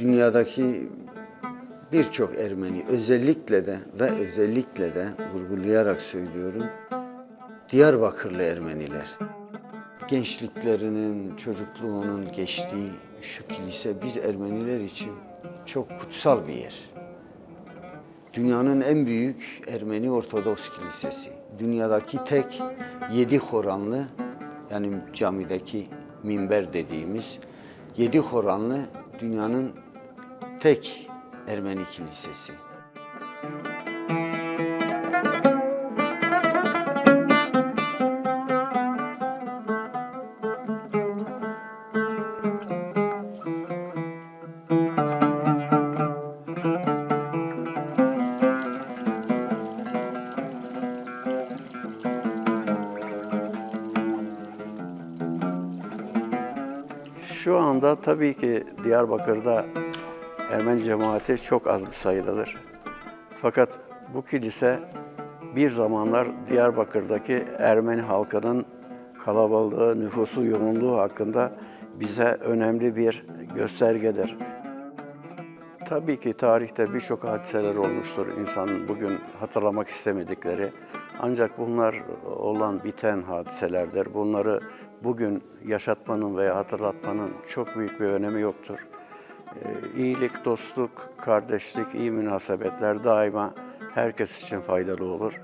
dünyadaki birçok Ermeni özellikle de vurgulayarak söylüyorum, Diyarbakırlı Ermeniler gençliklerinin, çocukluğunun geçtiği şu kilise biz Ermeniler için çok kutsal bir yer. Dünyanın en büyük Ermeni Ortodoks Kilisesi. Dünyadaki tek 7 horanlı, yani camideki minber dediğimiz 7 horanlı dünyanın tek Ermeni kilisesi. Şu anda tabii ki Diyarbakır'da Ermeni cemaati çok az bir sayıdadır. Fakat bu kilise bir zamanlar Diyarbakır'daki Ermeni halkının kalabalığı, nüfusu yoğunluğu hakkında bize önemli bir göstergedir. Tabii ki tarihte birçok hadiseler olmuştur insanın bugün hatırlamak istemedikleri. Ancak bunlar olan biten hadiselerdir. Bunları bugün yaşatmanın veya hatırlatmanın çok büyük bir önemi yoktur. İyilik, dostluk, kardeşlik, iyi münasebetler daima herkes için faydalı olur.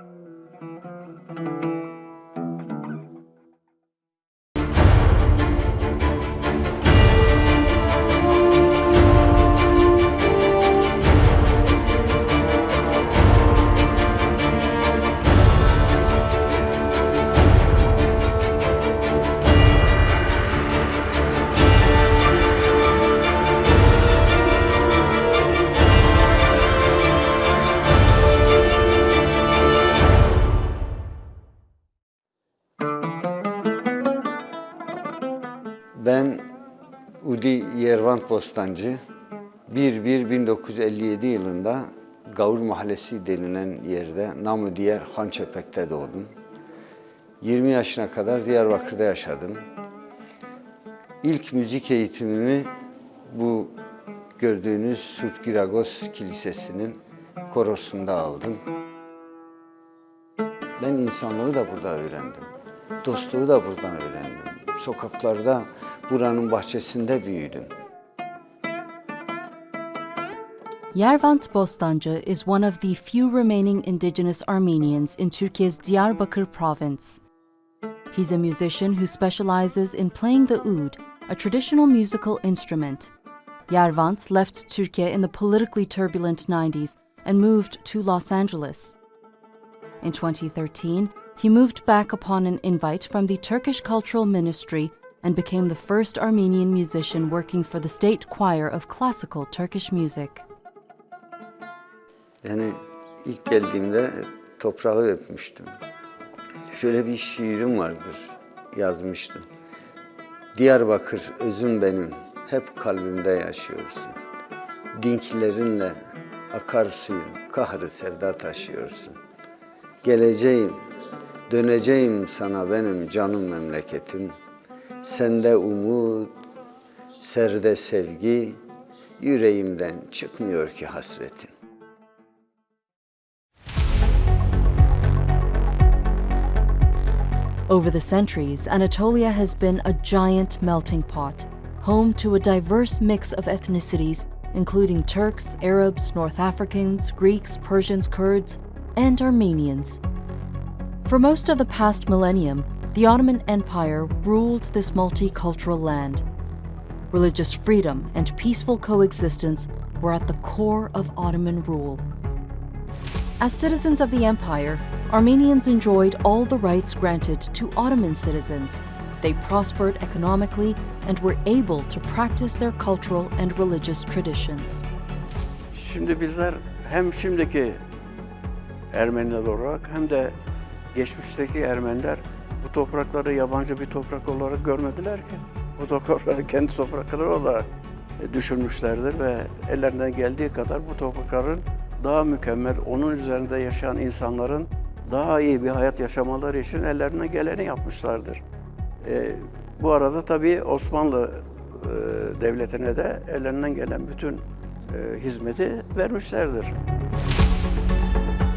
Ben Udi Yervant Bostancı, 1-1-1957 yılında Gavur Mahallesi denilen yerde, namı diğer Hançepek'te doğdum. 20 yaşına kadar Diyarbakır'da yaşadım. İlk müzik eğitimimi bu gördüğünüz Sutgiragos Kilisesi'nin korosunda aldım. Ben insanlığı da burada öğrendim. Dostluğu da buradan öğrendim. Sokaklarda, buranın bahçesinde büyüdüm. Yervant Bostancı is one of the few remaining indigenous Armenians in Turkey's Diyarbakır province. He's a musician who specializes in playing the oud, a traditional musical instrument. Yervant left Turkey in the politically turbulent 90s and moved to Los Angeles. In 2013, he moved back upon an invite from the Turkish Cultural Ministry and became the first Armenian musician working for the state choir of classical Turkish music. Yani ilk geldiğimde toprağı öpmüştüm. Şöyle bir şiirim vardır, yazmıştım. Diyarbakır özüm benim, hep kalbimde yaşıyorsun. Dinklerinle akarsuyun, kahrı sevda taşıyorsun. Geleceğim, döneceğim sana benim canım memleketim. Sende umut, serde sevgi, yüreğimden çıkmıyor ki hasretin. Over the centuries, Anatolia has been a giant melting pot, home to a diverse mix of ethnicities, including Turks, Arabs, North Africans, Greeks, Persians, Kurds, and Armenians. For most of the past millennium, the Ottoman Empire ruled this multicultural land. Religious freedom and peaceful coexistence were at the core of Ottoman rule. As citizens of the empire, Armenians enjoyed all the rights granted to Ottoman citizens. They prospered economically and were able to practice their cultural and religious traditions. Şimdi bizler hem şimdiki Ermeniler olarak hem de geçmişteki Ermeniler bu toprakları yabancı bir toprak olarak görmediler ki. Bu toprakları kendi toprakları olarak düşünmüşlerdir ve ellerinden geldiği kadar bu toprakların daha mükemmel, onun üzerinde yaşayan insanların daha iyi bir hayat yaşamaları için ellerinden geleni yapmışlardır. Bu arada tabii Osmanlı devletine de ellerinden gelen bütün hizmeti vermişlerdir.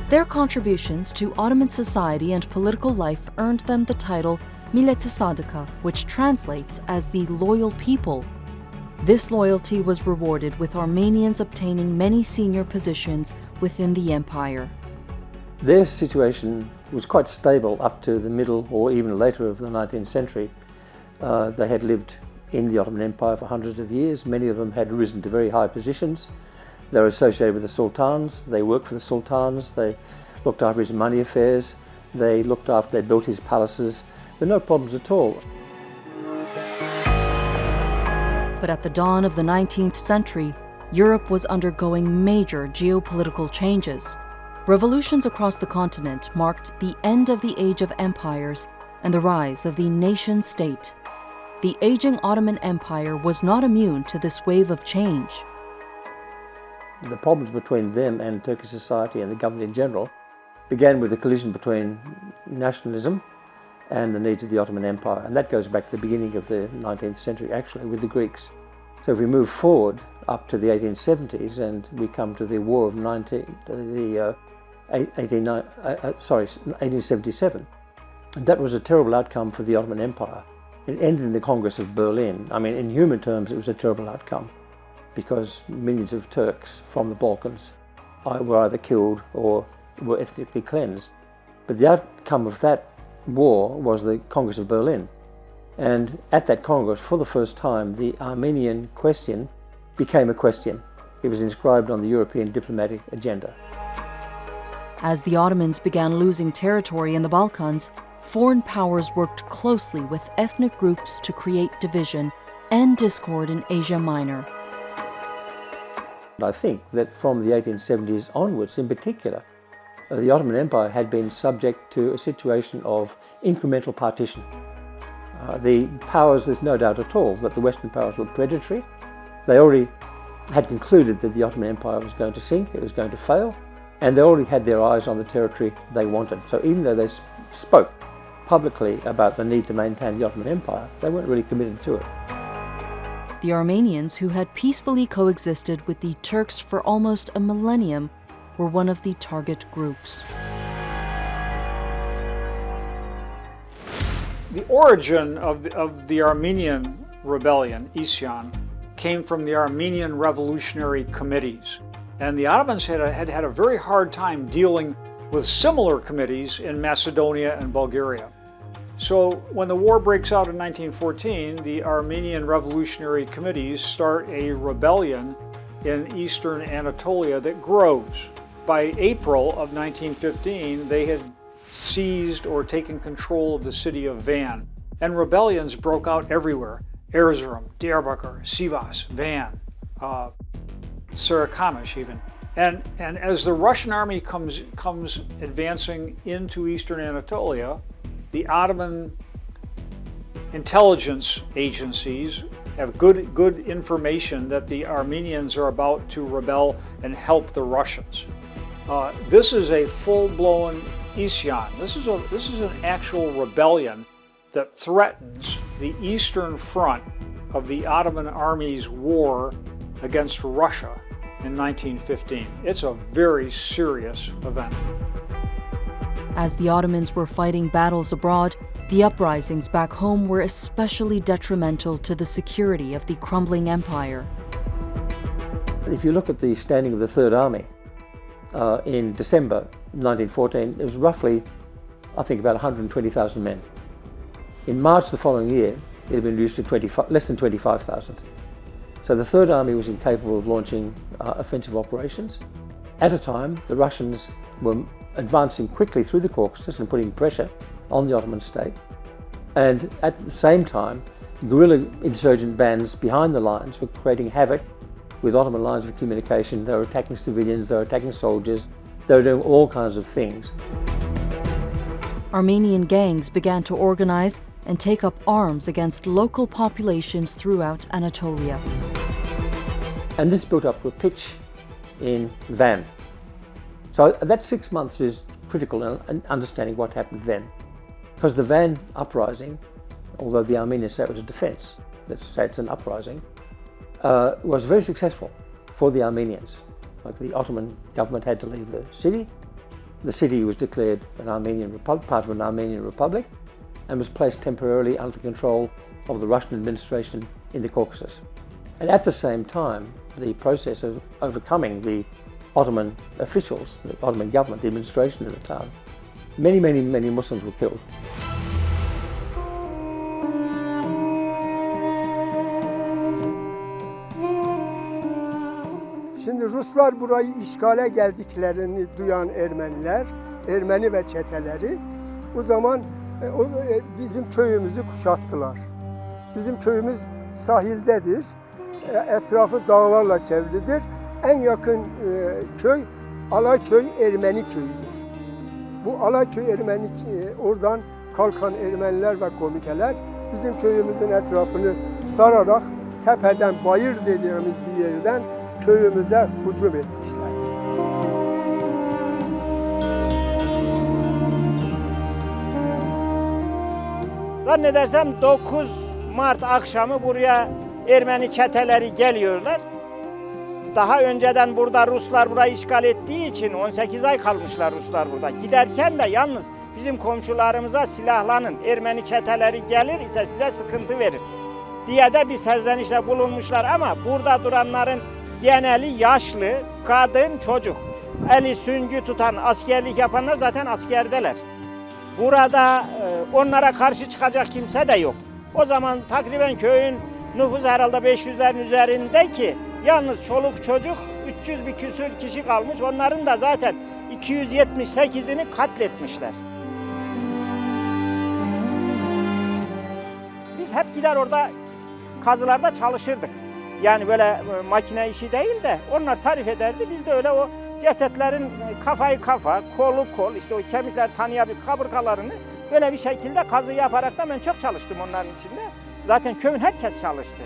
Their contributions to Ottoman society and political life earned them the title Millet-i Sadıka, which translates as the loyal people. This loyalty was rewarded with Armenians obtaining many senior positions within the empire. Their situation was quite stable up to the middle or even later of the 19th century. They had lived in the Ottoman Empire for hundreds of years. Many of them had risen to very high positions. They were associated with the sultans. They worked for the sultans. They looked after his money affairs. They built his palaces. There were no problems at all. But at the dawn of the 19th century, Europe was undergoing major geopolitical changes. Revolutions across the continent marked the end of the age of empires and the rise of the nation-state. The aging Ottoman Empire was not immune to this wave of change. The problems between them and Turkish society and the government in general began with the collision between nationalism and the needs of the Ottoman Empire. And that goes back to the beginning of the 19th century, actually, with the Greeks. So if we move forward up to the 1870s and we come to the War of 1877, that was a terrible outcome for the Ottoman Empire. It ended in the Congress of Berlin. I mean, in human terms, it was a terrible outcome because millions of Turks from the Balkans were either killed or were ethnically cleansed. But the outcome of that war was the Congress of Berlin. And at that Congress, for the first time, the Armenian question became a question. It was inscribed on the European diplomatic agenda. As the Ottomans began losing territory in the Balkans, foreign powers worked closely with ethnic groups to create division and discord in Asia Minor. I think that from the 1870s onwards, in particular, the Ottoman Empire had been subject to a situation of incremental partition. The powers, there's no doubt at all that the Western powers were predatory. They already had concluded that the Ottoman Empire was going to sink, it was going to fail, and they already had their eyes on the territory they wanted. So even though they spoke publicly about the need to maintain the Ottoman Empire, they weren't really committed to it. The Armenians, who had peacefully coexisted with the Turks for almost a millennium, were one of the target groups. The origin of the Armenian rebellion, Isyan, came from the Armenian revolutionary committees. And the Ottomans had a very hard time dealing with similar committees in Macedonia and Bulgaria. So when the war breaks out in 1914, the Armenian revolutionary committees start a rebellion in eastern Anatolia that grows. By April of 1915, they had seized or taken control of the city of Van, and rebellions broke out everywhere. Erzurum, Diyarbakir, Sivas, Van, Sarıkamış even. And as the Russian army comes advancing into eastern Anatolia, the Ottoman intelligence agencies have good information that the Armenians are about to rebel and help the Russians. This is a full-blown Isyan. This is an actual rebellion that threatens the eastern front of the Ottoman army's war against Russia in 1915. It's a very serious event. As the Ottomans were fighting battles abroad, the uprisings back home were especially detrimental to the security of the crumbling empire. If you look at the standing of the Third Army, in December 1914, it was roughly, I think, about 120,000 men. In March the following year, it had been reduced to less than 25,000. So the Third Army was incapable of launching offensive operations. At a time, the Russians were advancing quickly through the Caucasus and putting pressure on the Ottoman state. And at the same time, guerrilla insurgent bands behind the lines were creating havoc with Ottoman lines of communication. They were attacking civilians, they were attacking soldiers, they were doing all kinds of things. Armenian gangs began to organize and take up arms against local populations throughout Anatolia. And this built up to a pitch in Van. So that 6 months is critical in understanding what happened then. Because the Van uprising, although the Armenians say it was a defense, let's say it's an uprising, was very successful for the Armenians. Like the Ottoman government had to leave the city. The city was declared an Armenian republic, part of an Armenian republic, and was placed temporarily under the control of the Russian administration in the Caucasus. And at the same time, the process of overcoming the Ottoman officials, the Ottoman government, the administration in the town, many Muslims were killed. Şimdi Ruslar burayı işgale geldiklerini duyan Ermeniler, Ermeni ve çeteleri o zaman bizim köyümüzü kuşattılar. Bizim köyümüz sahildedir, etrafı dağlarla çevrilidir. En yakın köy Alaköy Ermeni köyüdür. Bu Alaköy Ermeni, oradan kalkan Ermeniler ve komiteler bizim köyümüzün etrafını sararak tepeden bayır dediğimiz bir yerden köyümüze hücum etmişler. Zannedersem 9 Mart akşamı buraya Ermeni çeteleri geliyorlar. Daha önceden burada Ruslar burayı işgal ettiği için 18 ay kalmışlar Ruslar burada. Giderken de yalnız bizim komşularımıza silahlanın, Ermeni çeteleri gelir ise size sıkıntı verir diye de bir sezlenişte bulunmuşlar ama burada duranların geneli yaşlı, kadın, çocuk. Eli süngü tutan, askerlik yapanlar zaten askerdeler. Burada onlara karşı çıkacak kimse de yok. O zaman takriben köyün nüfusu herhalde 500'lerin üzerinde ki yalnız çoluk çocuk 300 bir küsür kişi kalmış. Onların da zaten 278'ini katletmişler. Biz hep gider orada kazılarda çalışırdık. Yani böyle makine işi değil de onlar tarif ederdi. Biz de öyle o cesetlerin kafayı kafa, kolu kol, işte o kemikler tanıyabildik kaburgalarını böyle bir şekilde kazı yaparak da ben çok çalıştım onların içinde. Zaten köyün herkes çalıştı.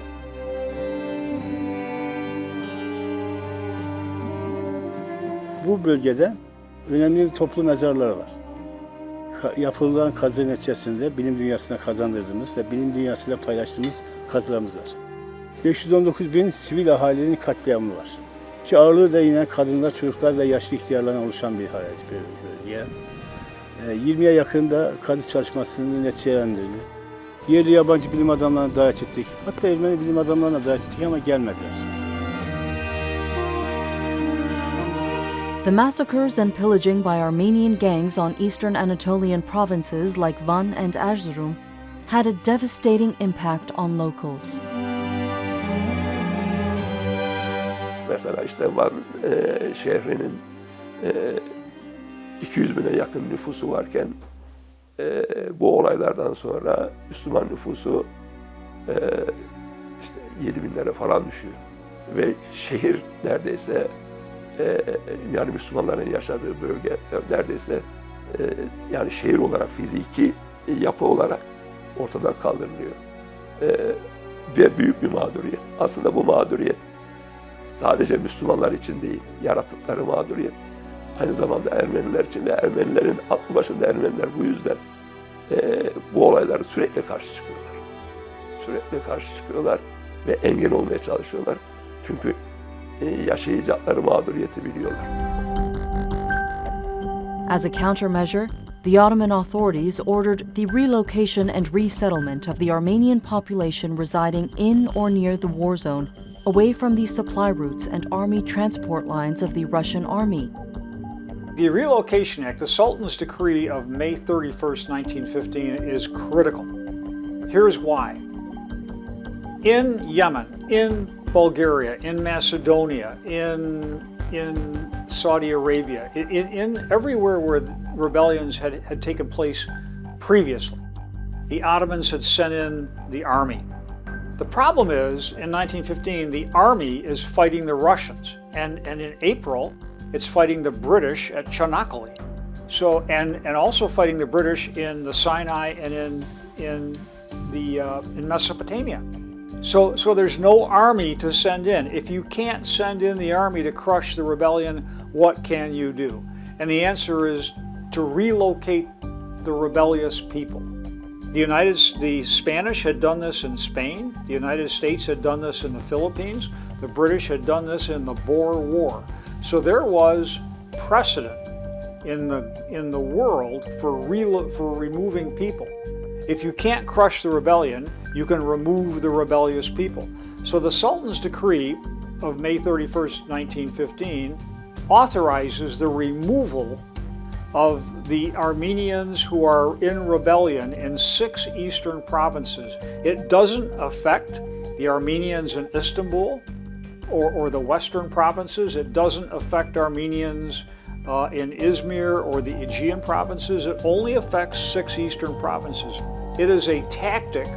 Bu bölgede önemli toplu mezarlar var. Yapılan kazı neticesinde bilim dünyasına kazandırdığımız ve bilim dünyasıyla paylaştığımız kazılarımız var. 519 bin sivil ahalinin katliamı var. Ki ağırlığı da yine kadınlar, çocuklar ve yaşlı ihtiyarlardan oluşan bir bölge. 20'ye yakında kazı çalışmasını neticelendirdi. Yerli yabancı bilim adamlarına davet ettik. Hatta Ermeni bilim adamlarına davet ettik ama gelmediler. The massacres and pillaging by Armenian gangs on eastern Anatolian provinces like Van and Erzurum had a devastating impact on locals. Mesela işte Van şehrinin 200 bine yakın nüfusu varken bu olaylardan sonra Müslüman nüfusu işte 7 binlere falan düşüyor. Ve şehir neredeyse yani Müslümanların yaşadığı bölge neredeyse yani şehir olarak fiziki yapı olarak ortadan kaldırılıyor. Ve büyük bir mağduriyet. Aslında bu mağduriyet sadece Müslümanlar için değil, yarattıkları mağduriyet. Aynı zamanda Ermeniler için ve Ermenilerin aklı başında Ermeniler bu yüzden bu olaylara sürekli karşı çıkıyorlar. Sürekli karşı çıkıyorlar ve engel olmaya çalışıyorlar. Çünkü yaşayacakları mağduriyeti biliyorlar. As a countermeasure, the Ottoman authorities ordered the relocation and resettlement of the Armenian population residing in or near the war zone, away from the supply routes and army transport lines of the Russian army. The Relocation Act, the Sultan's decree of May 31st, 1915, is critical. Here's why. In Yemen, in Bulgaria, in Macedonia, in Saudi Arabia, in everywhere where rebellions had taken place previously, the Ottomans had sent in the army. The problem is, in 1915, the army is fighting the Russians, and in April, it's fighting the British at Genocidal. So, and also fighting the British in the Sinai and in Mesopotamia. So there's no army to send in. If you can't send in the army to crush the rebellion, what can you do? And the answer is to relocate the rebellious people. The Spanish had done this in Spain. The United States had done this in the Philippines. The British had done this in the Boer War. So there was precedent in the world for removing people. If you can't crush the rebellion, you can remove the rebellious people. So the Sultan's decree of May 31st, 1915, authorizes the removal of the Armenians who are in rebellion in 6 eastern provinces. It doesn't affect the Armenians in Istanbul or the western provinces. It doesn't affect Armenians in Izmir or the Aegean provinces. It only affects 6 eastern provinces. It is a tactic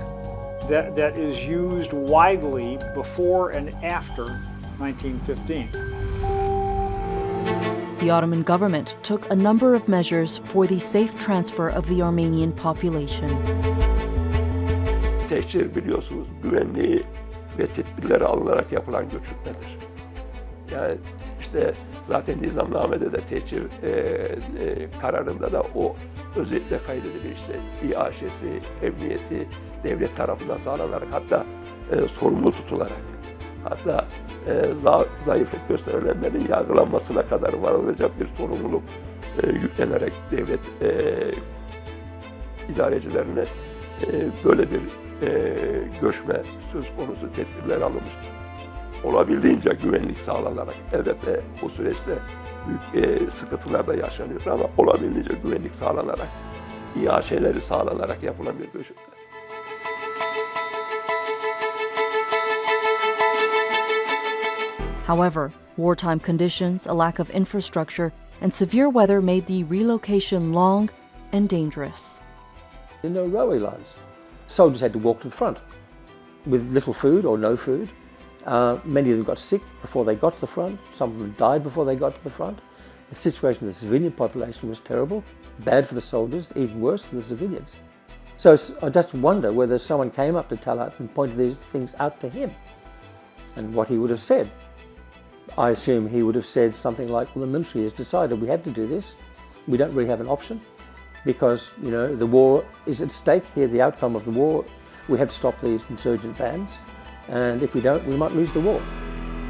that is used widely before and after 1915. The Ottoman government took a number of measures for the safe transfer of the Armenian population. Tehcir biliyorsunuz güvenliği ve tedbirleri alınarak yapılan göçürtmedir. Yani işte zaten nizamnamede de tehcir kararında da o özellikle kaydedilir, işte iaşesi, emniyeti devlet tarafından sağlanarak, hatta sorumlu tutularak, hatta zayıflık gösterilenlerin yargılanmasına kadar varılacak bir sorumluluk yüklenerek devlet idarecilerine böyle bir göçme söz konusu, tedbirler alınmış. Olabildiğince güvenlik sağlanarak, elbette bu süreçte büyük sıkıntılar da yaşanıyor ama olabildiğince güvenlik sağlanarak, iaşeleri sağlanarak yapılan bir göçme. However, wartime conditions, a lack of infrastructure, and severe weather made the relocation long and dangerous. There were no railway lines. Soldiers had to walk to the front with little food or no food. Many of them got sick before they got to the front. Some of them died before they got to the front. The situation of the civilian population was terrible, bad for the soldiers, even worse for the civilians. So I just wonder whether someone came up to Talat and pointed these things out to him and what he would have said. I assume he would have said something like, well, the military has decided we have to do this. We don't really have an option because, you know, the war is at stake here, the outcome of the war. We have to stop these insurgent bands, and if we don't, we might lose the war.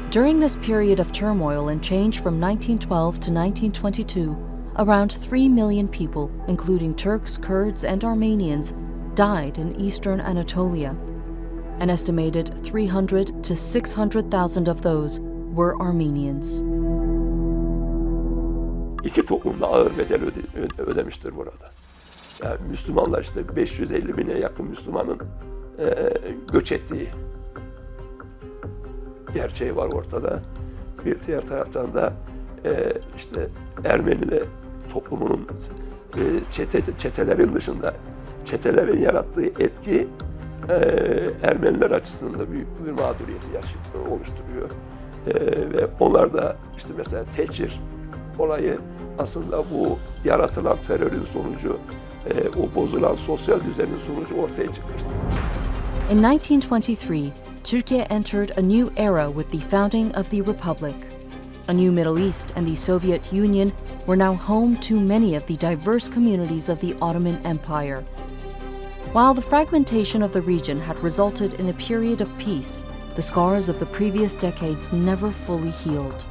During this period of turmoil and change from 1912 to 1922, around 3 million people, including Turks, Kurds, and Armenians, died in eastern Anatolia. An estimated 300 to 600,000 of those were Armenians. İki toplum da ağır bedel ödemiştir burada. Yani Müslümanlar işte 550 bine yakın Müslümanın göç ettiği gerçeği var ortada. Bir diğer taraftan da işte Ermeni toplumunun çetelerin dışında çetelerin yarattığı etki Ermeniler açısından da büyük bir mağduriyeti oluşturuyor. Ve onlar da işte mesela tehcir olayı aslında bu yaratılan terörün sonucu, o bozulan sosyal düzenin sonucu ortaya çıkmıştı. In 1923, Turkey entered a new era with the founding of the Republic. A new Middle East and the Soviet Union were now home to many of the diverse communities of the Ottoman Empire. While the fragmentation of the region had resulted in a period of peace, the scars of the previous decades never fully healed.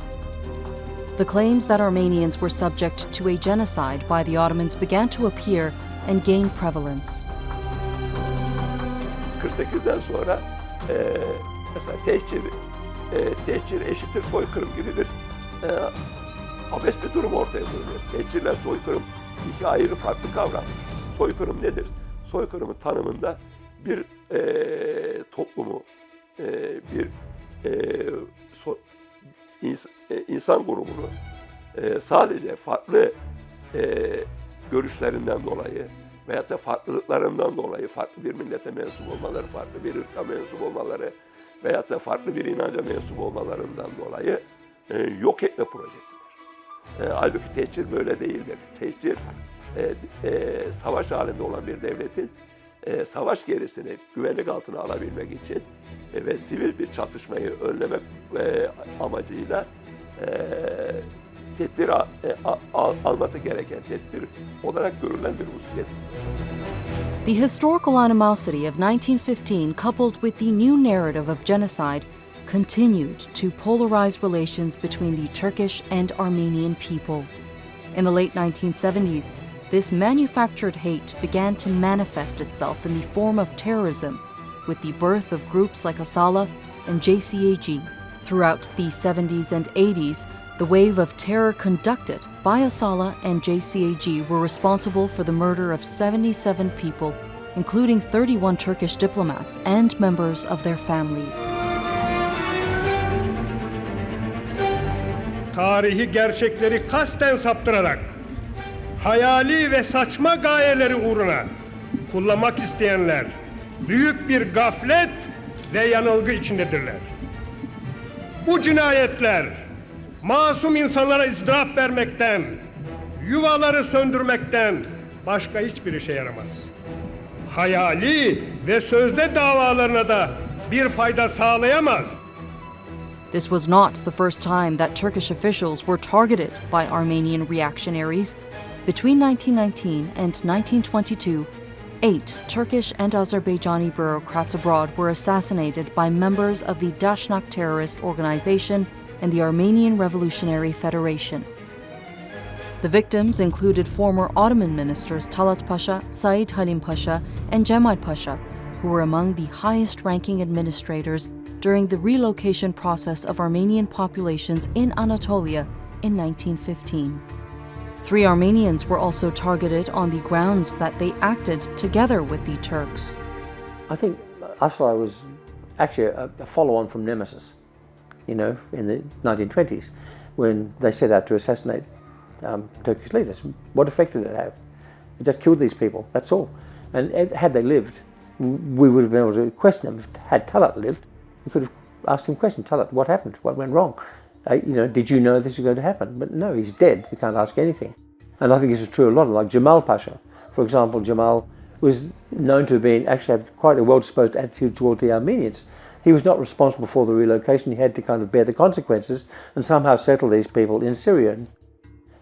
The claims that Armenians were subject to a genocide by the Ottomans began to appear and gain prevalence. 48'den sonra mesela tehcir eşittir soykırım gibi bir abes bir durum ortaya koyuyor. Tehcirle soykırım iki ayrı farklı kavram. Soykırım nedir? Soykırımın tanımında bir toplumu, bir insan grubunu sadece farklı görüşlerinden dolayı veyahut da farklılıklarından dolayı farklı bir millete mensup olmaları, farklı bir ırka mensup olmaları veyahut da farklı bir inanca mensup olmalarından dolayı yok etme projesidir. Halbuki tehcir böyle değildir. Tehcir savaş halinde olan bir devletin savaş gerisini güvenlik altına alabilmek için ve sivil bir çatışmayı önlemek amacıyla tedbir alması gereken tedbir olarak görülen bir hususiyet. The historical animosity of 1915, coupled with the new narrative of genocide, continued to polarize relations between the Turkish and Armenian people. In the late 1970s, this manufactured hate began to manifest itself in the form of terrorism, with the birth of groups like Asala and JCAG. Throughout the 70s and 80s, the wave of terror conducted by Asala and JCAG were responsible for the murder of 77 people, including 31 Turkish diplomats and members of their families. Tarihi gerçekleri kasten saptırarak hayali ve saçma gayeleri uğruna kullanmak isteyenler büyük bir gaflet ve yanılgı içindedirler. Bu cinayetler masum insanlara ızdırap vermekten, yuvaları söndürmekten başka hiçbir işe yaramaz. Hayali ve sözde davalarına da bir fayda sağlayamaz. This was not the first time that Turkish officials were targeted by Armenian reactionaries. Between 1919 and 1922, 8 Turkish and Azerbaijani bureaucrats abroad were assassinated by members of the Dashnak terrorist organization and the Armenian Revolutionary Federation. The victims included former Ottoman ministers Talat Pasha, Said Halim Pasha, and Cemal Pasha, who were among the highest-ranking administrators during the relocation process of Armenian populations in Anatolia in 1915. 3 Armenians were also targeted on the grounds that they acted together with the Turks. I think Asala was actually a follow-on from Nemesis, in the 1920s, when they set out to assassinate Turkish leaders. What effect did it have? It just killed these people, that's all. And had they lived, we would have been able to question them. Had Talat lived, we could have asked him questions. Talat, what happened? What went wrong? Did you know this was going to happen? But no, he's dead. We can't ask anything. And I think this is true a lot. Like Cemal Pasha, for example, Cemal was known to have been actually have quite a well-disposed attitude toward the Armenians. He was not responsible for the relocation. He had to kind of bear the consequences and somehow settle these people in Syria.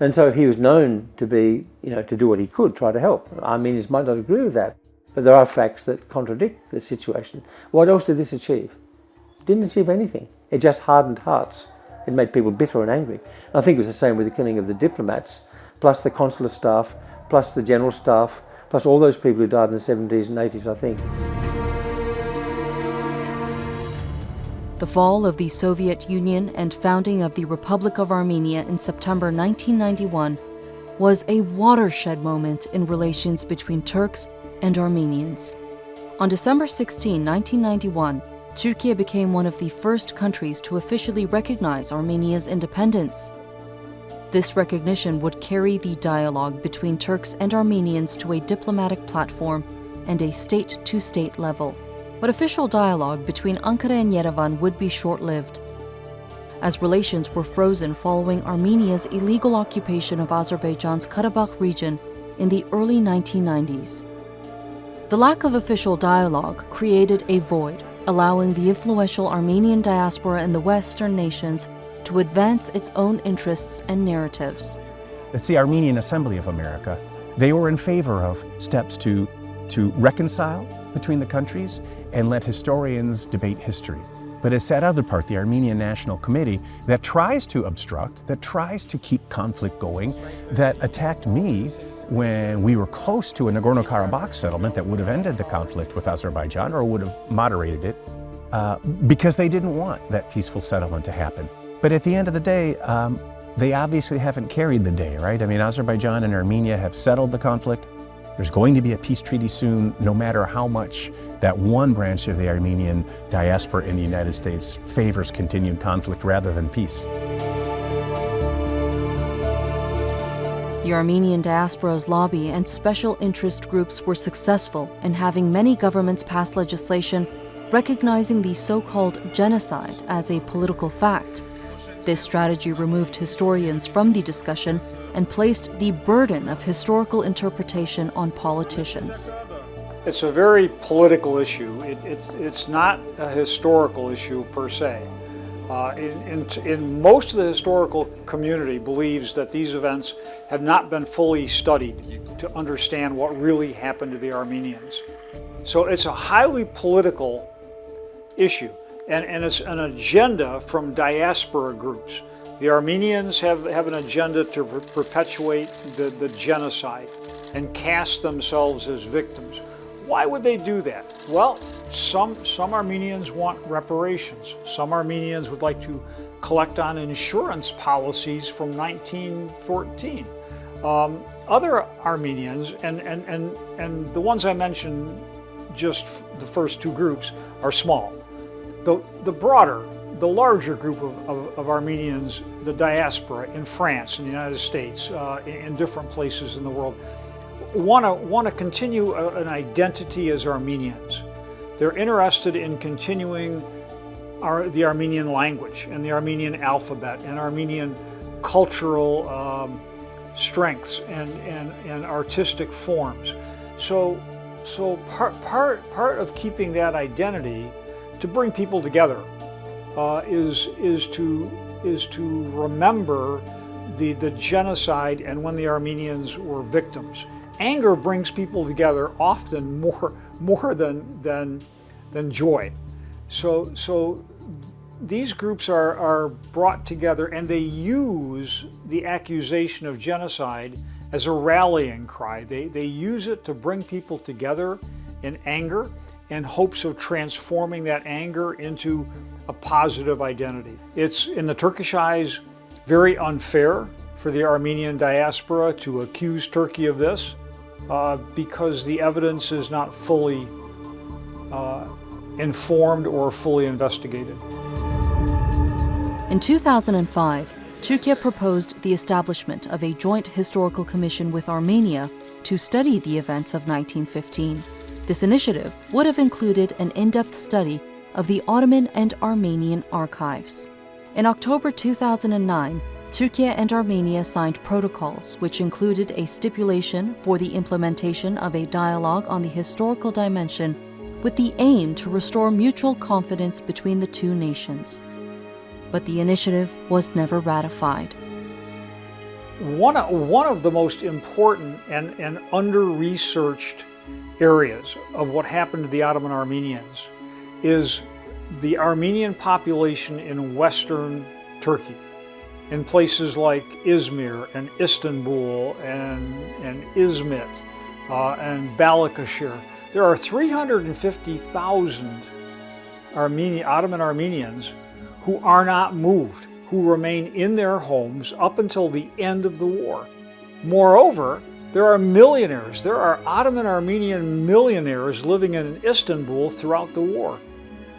And so he was known to be, to do what he could, try to help. Armenians might not agree with that, but there are facts that contradict the situation. What else did this achieve? It didn't achieve anything. It just hardened hearts. It made people bitter and angry. I think it was the same with the killing of the diplomats, plus the consular staff, plus the general staff, plus all those people who died in the 70s and 80s, I think. The fall of the Soviet Union and founding of the Republic of Armenia in September 1991 was a watershed moment in relations between Turks and Armenians. On December 16, 1991, Turkey became one of the first countries to officially recognize Armenia's independence. This recognition would carry the dialogue between Turks and Armenians to a diplomatic platform and a state-to-state level. But official dialogue between Ankara and Yerevan would be short-lived, as relations were frozen following Armenia's illegal occupation of Azerbaijan's Karabakh region in the early 1990s. The lack of official dialogue created a void, allowing the influential Armenian diaspora in the Western nations to advance its own interests and narratives. It's the Armenian Assembly of America. They were in favor of steps to reconcile between the countries and let historians debate history. But it's that other part, the Armenian National Committee, that tries to obstruct, that tries to keep conflict going, that attacked me when we were close to a Nagorno-Karabakh settlement that would have ended the conflict with Azerbaijan or would have moderated it, because they didn't want that peaceful settlement to happen. But at the end of the day, they obviously haven't carried the day, right? I mean, Azerbaijan and Armenia have settled the conflict. There's going to be a peace treaty soon, no matter how much that one branch of the Armenian diaspora in the United States favors continued conflict rather than peace. The Armenian diaspora's lobby and special interest groups were successful in having many governments pass legislation recognizing the so-called genocide as a political fact. This strategy removed historians from the discussion and placed the burden of historical interpretation on politicians. It's a very political issue. It's not a historical issue per se. In most of the historical community believes that these events have not been fully studied to understand what really happened to the Armenians. So it's a highly political issue, and it's an agenda from diaspora groups. The Armenians have an agenda to perpetuate the genocide and cast themselves as victims. Why would they do that? Well, some Armenians want reparations. Some Armenians would like to collect on insurance policies from 1914. Other Armenians, and the ones I mentioned, just the first two groups, are small. The larger group of Armenians, the diaspora in France, in the United States, in different places in the world, want to continue an identity as Armenians. They're interested in continuing the Armenian language and the Armenian alphabet and Armenian cultural strengths and artistic forms. So part of keeping that identity, to bring people together, is to remember the genocide and when the Armenians were victims. Anger brings people together often more than joy. So these groups are brought together, and they use the accusation of genocide as a rallying cry. They use it to bring people together in anger in hopes of transforming that anger into a positive identity. It's, in the Turkish eyes, very unfair for the Armenian diaspora to accuse Turkey of this because the evidence is not fully informed or fully investigated. In 2005, Turkey proposed the establishment of a joint historical commission with Armenia to study the events of 1915. This initiative would have included an in-depth study of the Ottoman and Armenian archives. In October 2009, Turkey and Armenia signed protocols which included a stipulation for the implementation of a dialogue on the historical dimension with the aim to restore mutual confidence between the two nations. But the initiative was never ratified. One of the most important and under-researched areas of what happened to the Ottoman Armenians is the Armenian population in Western Turkey, in places like Izmir and Istanbul and Izmit and Balıkesir. There are 350,000 Ottoman Armenians who are not moved, who remain in their homes up until the end of the war. Moreover, there are millionaires. There are Ottoman Armenian millionaires living in Istanbul throughout the war.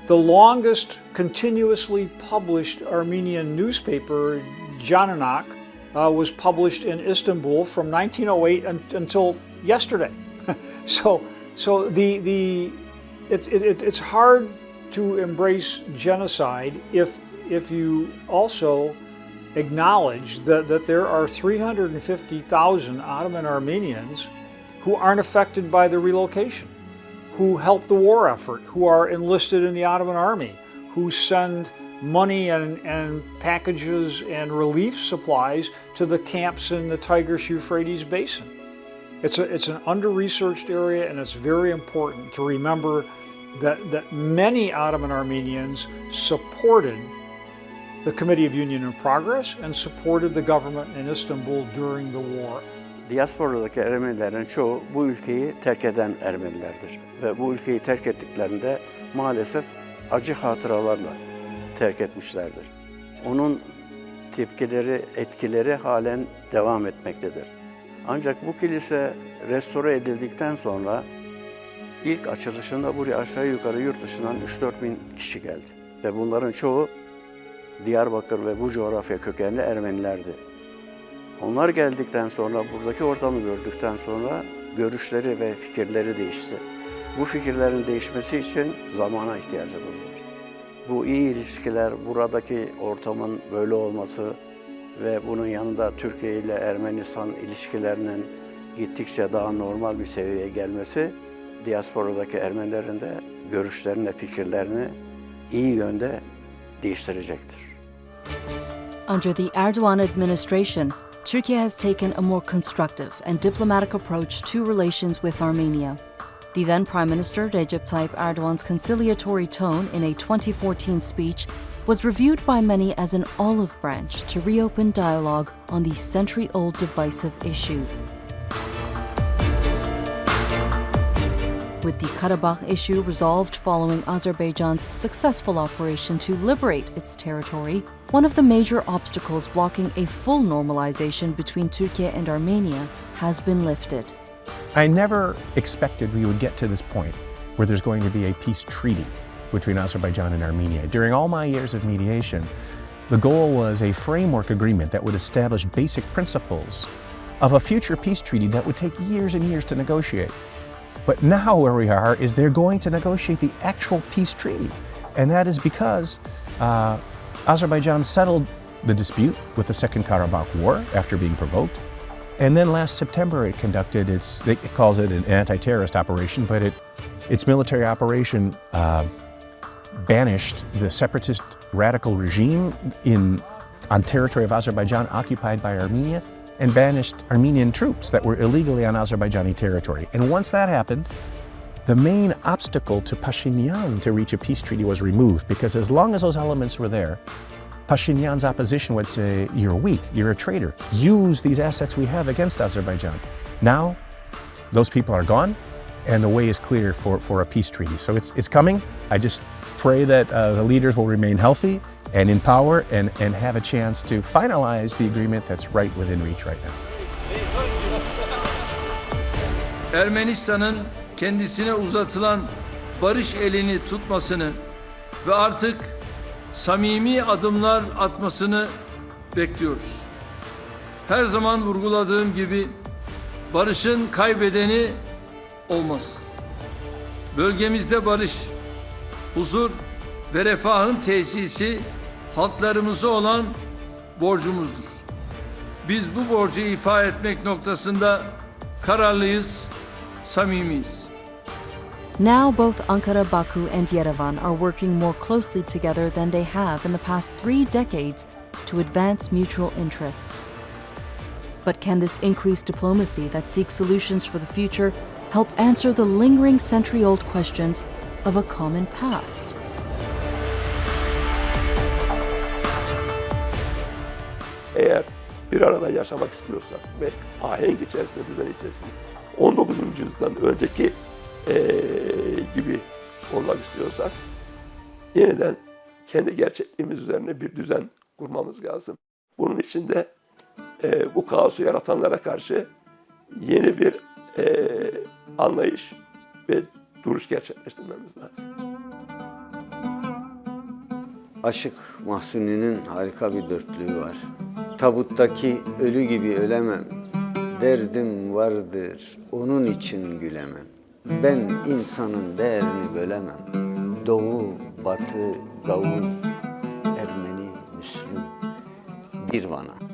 The longest continuously published Armenian newspaper, Genocidal, was published in Istanbul from 1908 until yesterday. So it's hard to embrace genocide if you also acknowledge that there are 350,000 Ottoman Armenians who aren't affected by the relocation, who help the war effort, who are enlisted in the Ottoman army, who send money and packages and relief supplies to the camps in the Tigris-Euphrates basin. It's an under-researched area, and it's very important to remember that many Ottoman Armenians supported the Committee of Union and Progress and supported the government in Istanbul during the war. Diasporadaki Ermenilerin çoğu bu ülkeyi terk eden Ermenilerdir. Ve bu ülkeyi terk ettiklerinde maalesef acı hatıralarla terk etmişlerdir. Onun tepkileri, etkileri halen devam etmektedir. Ancak bu kilise restore edildikten sonra ilk açılışında buraya aşağı yukarı yurt dışından 3-4 bin kişi geldi. Ve bunların çoğu Diyarbakır ve bu coğrafya kökenli Ermenilerdi. Onlar geldikten sonra, buradaki ortamı gördükten sonra görüşleri ve fikirleri değişti. Bu fikirlerin değişmesi için zamana ihtiyacımız var. Bu iyi ilişkiler, buradaki ortamın böyle olması ve bunun yanında Türkiye ile Ermenistan ilişkilerinin gittikçe daha normal bir seviyeye gelmesi, diasporadaki Ermenilerin de görüşlerini, fikirlerini iyi yönde değiştirecektir. Under the Erdogan administration, Turkey has taken a more constructive and diplomatic approach to relations with Armenia. The then Prime Minister Recep Tayyip Erdogan's conciliatory tone in a 2014 speech was reviewed by many as an olive branch to reopen dialogue on the century-old divisive issue. With the Karabakh issue resolved following Azerbaijan's successful operation to liberate its territory, one of the major obstacles blocking a full normalization between Turkey and Armenia has been lifted. I never expected we would get to this point where there's going to be a peace treaty between Azerbaijan and Armenia. During all my years of mediation, the goal was a framework agreement that would establish basic principles of a future peace treaty that would take years and years to negotiate. But now where we are is they're going to negotiate the actual peace treaty. And that is because Azerbaijan settled the dispute with the Second Karabakh War after being provoked. And then last September it conducted it calls it an anti-terrorist operation, but its military operation banished the separatist radical regime on territory of Azerbaijan occupied by Armenia, and banished Armenian troops that were illegally on Azerbaijani territory. And once that happened, the main obstacle to Pashinyan to reach a peace treaty was removed, because as long as those elements were there, Pashinyan's opposition would say, you're weak, you're a traitor, use these assets we have against Azerbaijan. Now, those people are gone, and the way is clear for a peace treaty. So it's coming. I just pray that the leaders will remain healthy and in power and have a chance to finalize the agreement that's right within reach right now. Ermenistan'ın kendisine uzatılan barış elini tutmasını ve artık samimi adımlar atmasını bekliyoruz. Her zaman vurguladığım gibi barışın kaybedeni olmaz. Bölgemizde barış, huzur ve refahın tesisi halklarımıza olan borcumuzdur. Biz bu borcu ifa etmek noktasında kararlıyız, samimiyiz. Now both Ankara, Baku, and Yerevan are working more closely together than they have in the past 3 decades to advance mutual interests. But can this increased diplomacy that seeks solutions for the future help answer the lingering century-old questions of a common past? Eğer bir arada yaşamak istiyorsak ve ahenk içerisinde, düzen içerisinde 19. yüzyıldan önceki gibi olmak istiyorsak yeniden kendi gerçekliğimiz üzerine bir düzen kurmamız lazım. Bunun için de bu kaosu yaratanlara karşı yeni bir anlayış ve duruş gerçekleştirmemiz lazım. Aşık Mahsuni'nin harika bir dörtlüğü var. Tabuttaki ölü gibi ölemem, derdim vardır, onun için gülemem. Ben insanın değerini bölemem. Doğu, batı, gavur, Ermeni, Müslüm, bir bana.